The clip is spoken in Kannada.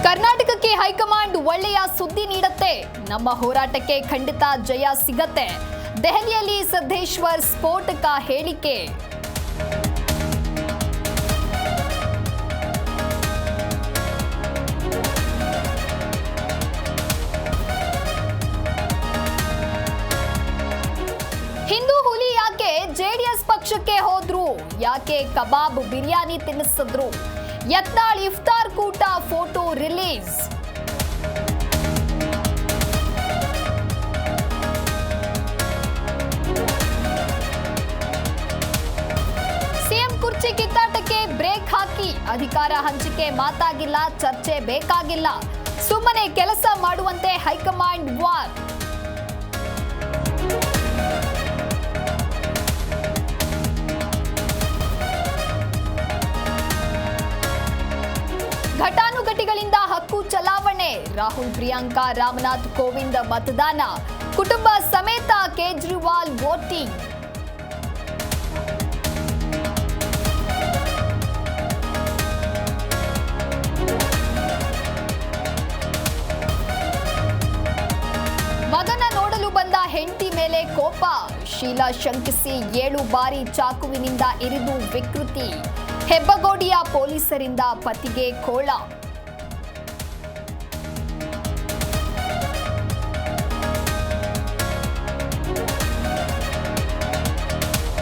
ಕರ್ನಾಟಕಕ್ಕೆ ಹೈಕಮಾಂಡ್ ಒಳ್ಳೆಯ ಸುದ್ದಿ ನೀಡುತ್ತೆ. ನಮ್ಮ ಹೋರಾಟಕ್ಕೆ ಖಂಡಿತ ಜಯ ಸಿಗತ್ತೆ. ದೆಹಲಿಯಲ್ಲಿ ಸಿದ್ದೇಶ್ವರ್ ಸ್ಫೋಟಕ ಹೇಳಿಕೆ. ಹಿಂದೂ ಹುಲಿ ಯಾಕೆ ಜೆಡಿಎಸ್ ಪಕ್ಷಕ್ಕೆ ಹೋದ್ರು? ಯಾಕೆ ಕಬಾಬ್ ಬಿರಿಯಾನಿ ತಿನ್ನಿಸಿದ್ರು? ಯತ್ನಾಳ್ ಇಫ್ತಾರ್ ಕೂಟ ಫೋಟೋ ರಿಲೀಸ್. ಸಿಎಂ ಕುರ್ಚಿ ಕಿತ್ತಾಟಕ್ಕೆ ಬ್ರೇಕ್ ಹಾಕಿ. ಅಧಿಕಾರ ಹಂಚಿಕೆ ಮಾತಾಗಿಲ್ಲ, ಚರ್ಚೆ ಬೇಕಾಗಿಲ್ಲ. ಸುಮ್ಮನೆ ಕೆಲಸ ಮಾಡುವಂತೆ ಹೈಕಮಾಂಡ್ ವಾರ್. ಘಟಾನುಘಟಿಗಳಿಂದ ಹಕ್ಕು ಚಲಾವಣೆ. ರಾಹುಲ್ ಪ್ರಿಯಾಂಕಾ ರಾಮನಾಥ್ ಕೋವಿಂದ್ ಮತದಾನ. ಕುಟುಂಬ ಸಮೇತ ಕೇಜ್ರಿವಾಲ್ ವೋಟಿಂಗ್. ಮಗನ ನೋಡಲು ಬಂದ ಹೆಂಡತಿ ಮೇಲೆ ಕೋಪ. ಶೀಲಾ ಶಂಕಿಸಿ 7 ಬಾರಿ ಚಾಕುವಿನಿಂದ ಇರಿದು ವಿಕೃತಿ. ಹೆಬ್ಬಗೋಡಿಯ ಪೊಲೀಸರಿಂದ ಪತಿಗೆ ಕೋಳ.